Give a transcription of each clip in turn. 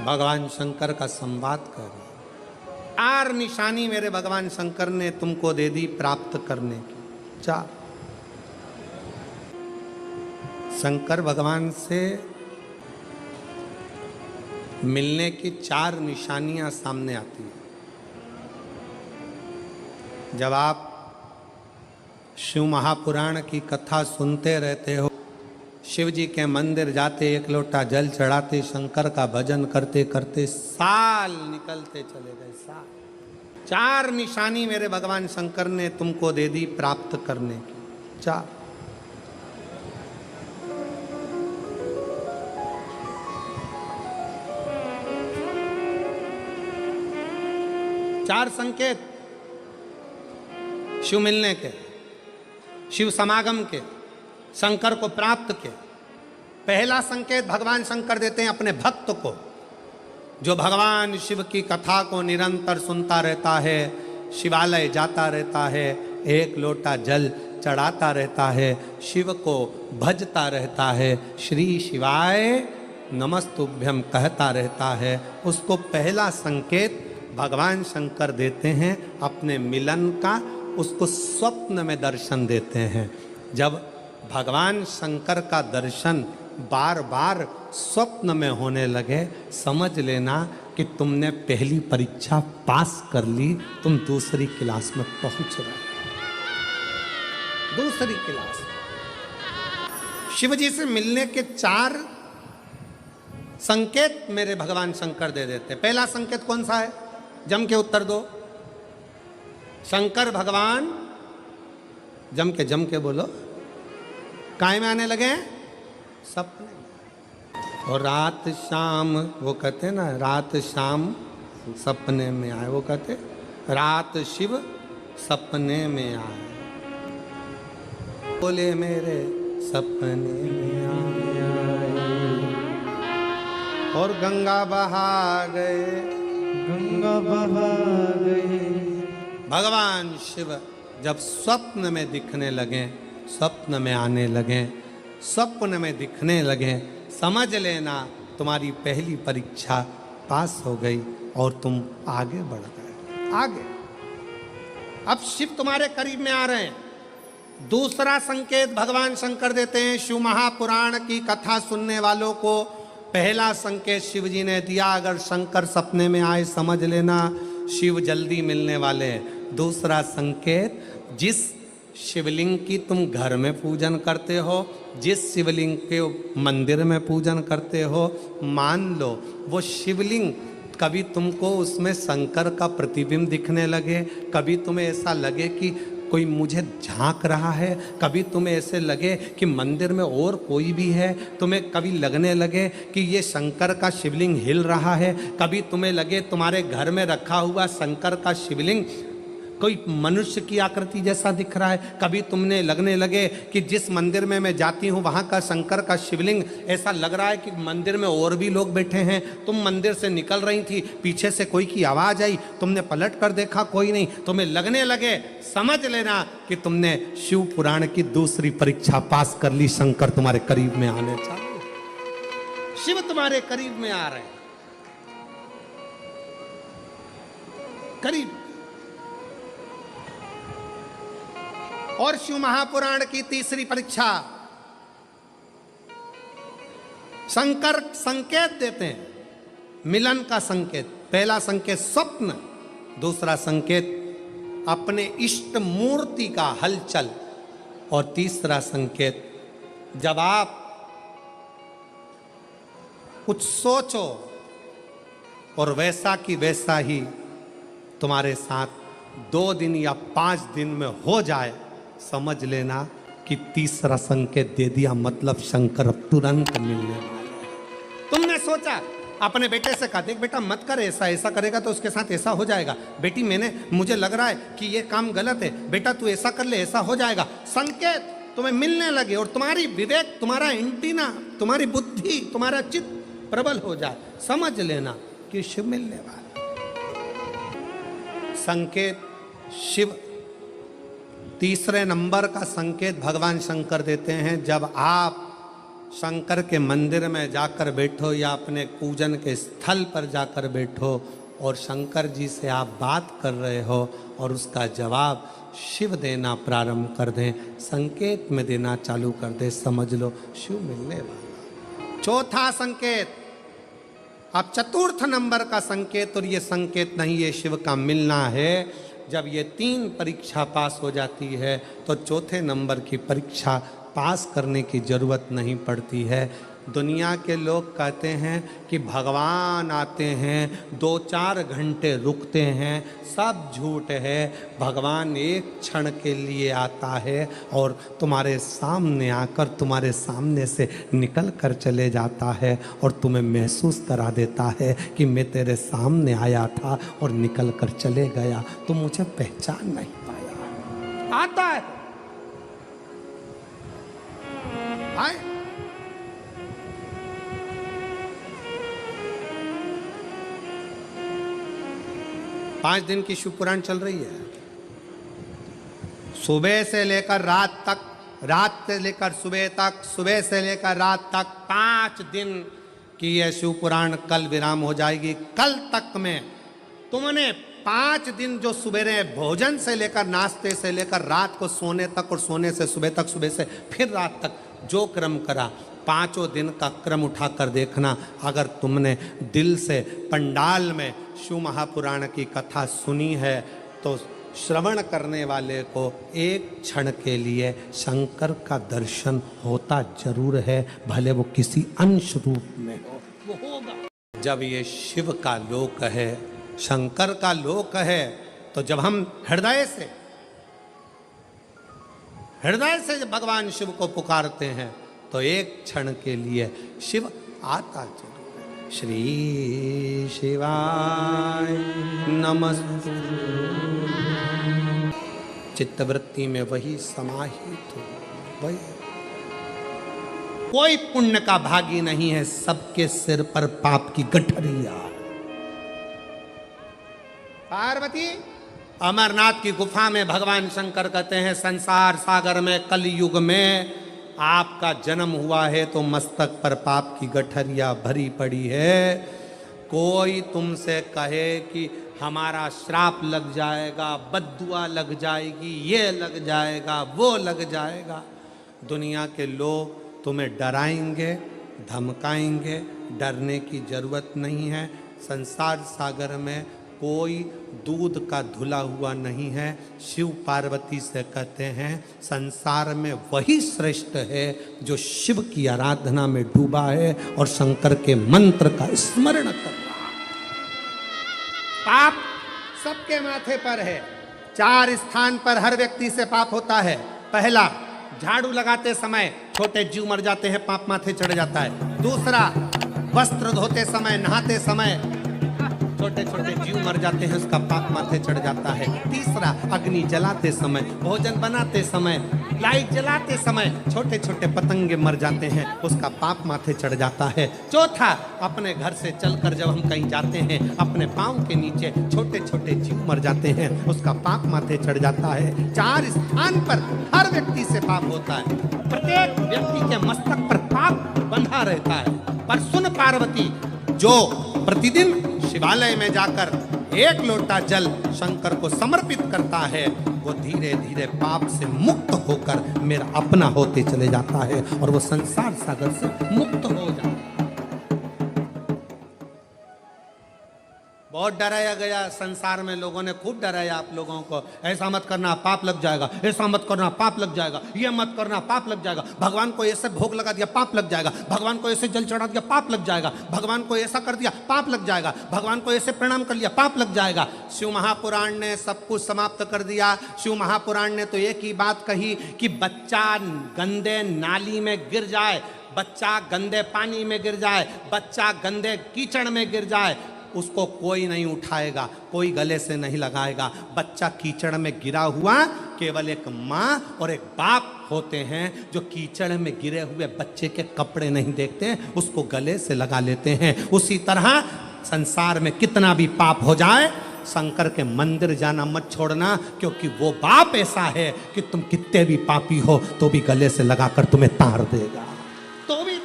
भगवान शंकर का संवाद कर रहे। 4 निशानी मेरे भगवान शंकर ने तुमको दे दी प्राप्त करने की। 4 शंकर भगवान से मिलने की 4 निशानियां सामने आती हैं। जब आप शिव महापुराण की कथा सुनते रहते हो, शिव जी के मंदिर जाते, 1 लोटा जल चढ़ाते, शंकर का भजन करते करते साल निकलते चले गए। साल। 4 निशानी मेरे भगवान शंकर ने तुमको दे दी प्राप्त करने की। 4 संकेत शिव मिलने के, शिव समागम के, शंकर को प्राप्त के। पहला संकेत भगवान शंकर देते हैं अपने भक्त को, जो भगवान शिव की कथा को निरंतर सुनता रहता है, शिवालय जाता रहता है, 1 लोटा जल चढ़ाता रहता है, शिव को भजता रहता है, श्री शिवाय नमस्तुभ्यम कहता रहता है। उसको पहला संकेत भगवान शंकर देते हैं अपने मिलन का, उसको स्वप्न में दर्शन देते हैं। जब भगवान शंकर का दर्शन बार बार स्वप्न में होने लगे, समझ लेना कि तुमने पहली परीक्षा पास कर ली, तुम दूसरी क्लास में पहुंच रहे। दूसरी क्लास। शिव जी से मिलने के 4 संकेत मेरे भगवान शंकर दे देते। पहला संकेत कौन सा है? जम के उत्तर दो। शंकर भगवान जम के बोलो, काय में आने लगे? सपने। और रात शाम, वो कहते हैं ना, रात शाम सपने में आए, वो कहते रात शिव सपने में आए, बोले मेरे सपने में आए, और गंगा बहा गए, गंगा बहा गए। भगवान शिव जब स्वप्न में दिखने लगे, स्वप्न में आने लगे, स्वप्न में दिखने लगे, समझ लेना तुम्हारी पहली परीक्षा पास हो गई और तुम आगे बढ़ गए। आगे। अब शिव तुम्हारे करीब में आ रहे हैं। दूसरा संकेत भगवान शंकर देते हैं शिव महापुराण की कथा सुनने वालों को। पहला संकेत शिव जी ने दिया, अगर शंकर सपने में आए समझ लेना शिव जल्दी मिलने वाले हैं। दूसरा संकेत, जिस शिवलिंग की तुम घर में पूजन करते हो, जिस शिवलिंग के मंदिर में पूजन करते हो, मान लो वो शिवलिंग कभी तुमको उसमें शंकर का प्रतिबिंब दिखने लगे, कभी तुम्हें ऐसा लगे कि कोई मुझे झांक रहा है, कभी तुम्हें ऐसे लगे कि मंदिर में और कोई भी है, तुम्हें कभी लगने लगे कि ये शंकर का शिवलिंग हिल रहा है, कभी तुम्हें लगे तुम्हारे घर में रखा हुआ शंकर का शिवलिंग कोई मनुष्य की आकृति जैसा दिख रहा है, कभी तुमने लगने लगे कि जिस मंदिर में मैं जाती हूँ वहाँ का शंकर का शिवलिंग ऐसा लग रहा है कि मंदिर में और भी लोग बैठे हैं। तुम मंदिर से निकल रही थी, पीछे से कोई की आवाज़ आई, तुमने पलट कर देखा, कोई नहीं, तुम्हें लगने लगे, समझ लेना कि तुमने शिव पुराण की दूसरी परीक्षा पास कर ली। शंकर तुम्हारे करीब में आने चाहिए, शिव तुम्हारे करीब में आ रहे हैं, करीब। और शिव महापुराण की तीसरी परीक्षा, शंकर संकेत देते हैं मिलन का संकेत। पहला संकेत स्वप्न, दूसरा संकेत अपने इष्ट मूर्ति का हलचल, और तीसरा संकेत जब आप कुछ सोचो और वैसा की वैसा ही तुम्हारे साथ 2 दिन या 5 दिन में हो जाए, समझ लेना कि तीसरा संकेत दे दिया, मतलब शंकर अब तुरंत मिलने वाले हैं। तुमने सोचा, अपने बेटे से कहा, देख बेटा मत कर ऐसा, ऐसा करेगा तो उसके साथ ऐसा हो जाएगा। बेटी मुझे लग रहा है कि ये काम गलत है, बेटा तू ऐसा कर ले, ऐसा हो जाएगा। संकेत तुम्हें मिलने लगे और तुम्हारी विवेक, तुम्हारा एंटीना, तुम्हारी बुद्धि, तुम्हारा चित्त प्रबल हो जाए, समझ लेना कि शिव मिलने वाला। संकेत शिव। तीसरे नंबर का संकेत भगवान शंकर देते हैं, जब आप शंकर के मंदिर में जाकर बैठो या अपने पूजन के स्थल पर जाकर बैठो और शंकर जी से आप बात कर रहे हो और उसका जवाब शिव देना प्रारंभ कर दें, संकेत में देना चालू कर दे, समझ लो शिव मिलने वाला। चौथा संकेत, अब चतुर्थ नंबर का संकेत, और ये संकेत नहीं, ये शिव का मिलना है। जब ये 3 परीक्षा पास हो जाती है तो चौथे नंबर की परीक्षा पास करने की ज़रूरत नहीं पड़ती है। दुनिया के लोग कहते हैं कि भगवान आते हैं 2-4 घंटे रुकते हैं, सब झूठ है। भगवान एक क्षण के लिए आता है और तुम्हारे सामने आकर तुम्हारे सामने से निकल कर चले जाता है और तुम्हें महसूस करा देता है कि मैं तेरे सामने आया था और निकल कर चले गया, तुम मुझे पहचान नहीं पाया। आता है, आए। पांच दिन की शिव पुराण चल रही है, सुबह से लेकर रात तक, रात से लेकर सुबह तक, सुबह से लेकर रात तक 5 दिन की यह शिव पुराण कल विराम हो जाएगी। कल तक में तुमने 5 दिन जो सुबह भोजन से लेकर, नाश्ते से लेकर रात को सोने तक और सोने से सुबह तक, सुबह से फिर रात तक जो क्रम करा, 5 दिन का क्रम उठाकर देखना। अगर तुमने दिल से पंडाल में शिव महापुराण की कथा सुनी है तो श्रवण करने वाले को एक क्षण के लिए शंकर का दर्शन होता जरूर है, भले वो किसी अंश रूप में हो, वो होगा। जब ये शिव का लोक है, शंकर का लोक है, तो जब हम हृदय से जब भगवान शिव को पुकारते हैं तो एक क्षण के लिए शिव आता जरूर है। श्री शिवाय नमस्तु, चित्तवृत्ति में वही समाहित हो, वही। कोई पुण्य का भागी नहीं है, सबके सिर पर पाप की गठरिया। पार्वती अमरनाथ की गुफा में भगवान शंकर कहते हैं, संसार सागर में कलयुग में आपका जन्म हुआ है तो मस्तक पर पाप की गठरिया भरी पड़ी है। कोई तुमसे कहे कि हमारा श्राप लग जाएगा, बद्दुआ लग जाएगी, ये लग जाएगा, वो लग जाएगा, दुनिया के लोग तुम्हें डराएंगे, धमकाएंगे, डरने की जरूरत नहीं है। संसार सागर में कोई दूध का धुला हुआ नहीं है। शिव पार्वती से कहते हैं संसार में वही श्रेष्ठ है जो शिव की आराधना में डूबा है और शंकर के मंत्र का स्मरण कर रहा है। पाप सबके माथे पर है। 4 स्थान पर हर व्यक्ति से पाप होता है। पहला, झाड़ू लगाते समय छोटे जीव मर जाते हैं, पाप माथे चढ़ जाता है। दूसरा, वस्त्र धोते समय, नहाते समय छोटे छोटे जीव मर जाते हैं, उसका पाप माथे चढ़ जाता है। तीसरा, अग्नि जलाते समय, भोजन बनाते समय, लाइट जलाते समय छोटे छोटे पतंगे मर जाते हैं, उसका पाप माथे चढ़ जाता है। चौथा, अपने घर से चलकर जब हम कहीं जाते हैं, अपने पाँव के नीचे छोटे छोटे जीव मर जाते हैं, उसका पाप माथे चढ़ जाता है। 4 स्थान पर हर व्यक्ति से पाप होता है। प्रत्येक व्यक्ति के मस्तक पर पाप बंधा रहता है। पर सुन पार्वती, जो प्रतिदिन शिवालय में जाकर 1 लोटा जल शंकर को समर्पित करता है, वो धीरे धीरे पाप से मुक्त होकर मेरा अपना होते चले जाता है और वो संसार सागर से मुक्त हो जाता है। बहुत डराया गया संसार में, लोगों ने खूब डराया आप लोगों को, ऐसा मत करना पाप लग जाएगा, ऐसा मत करना पाप लग जाएगा, ये मत करना पाप लग जाएगा, भगवान को ऐसे भोग लगा दिया पाप लग जाएगा, भगवान को ऐसे जल चढ़ा दिया पाप लग जाएगा, भगवान को ऐसा कर दिया पाप लग जाएगा, भगवान को ऐसे प्रणाम कर लिया पाप लग जाएगा। शिव महापुराण ने सब कुछ समाप्त कर दिया। शिव महापुराण ने तो एक ही बात कही कि बच्चा गंदे नाली में गिर जाए, बच्चा गंदे पानी में गिर जाए, बच्चा गंदे कीचड़ में गिर जाए, उसको कोई नहीं उठाएगा, कोई गले से नहीं लगाएगा। बच्चा कीचड़ में गिरा हुआ केवल एक माँ और एक बाप होते हैं जो कीचड़ में गिरे हुए बच्चे के कपड़े नहीं देखते, उसको गले से लगा लेते हैं। उसी तरह संसार में कितना भी पाप हो जाए, शंकर के मंदिर जाना मत छोड़ना, क्योंकि वो बाप ऐसा है कि तुम कितने भी पापी हो तो भी गले से लगाकर तुम्हें तार देगा, तो भी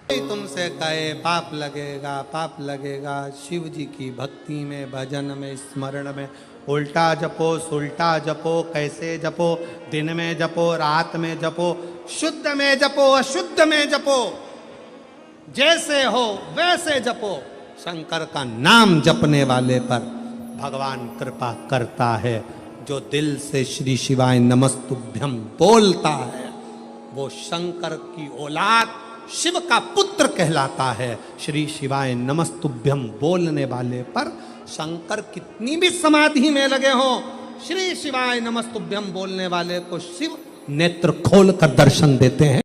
कोई तुमसे कहे पाप लगेगा, पाप लगेगा, शिव जी की भक्ति में, भजन में, स्मरण में उल्टा जपो, सुल्टा जपो, कैसे जपो, दिन में जपो, रात में जपो, शुद्ध में जपो, अशुद्ध में जपो, जैसे हो वैसे जपो। शंकर का नाम जपने वाले पर भगवान कृपा करता है। जो दिल से श्री शिवाय नमस्तुभ्यम बोलता है वो शंकर की औलाद, शिव का पुत्र कहलाता है। श्री शिवाय नमस्तुभ्यम बोलने वाले पर शंकर कितनी भी समाधि में लगे हो, श्री शिवाय नमस्तुभ्यम बोलने वाले को शिव नेत्र खोल कर दर्शन देते हैं।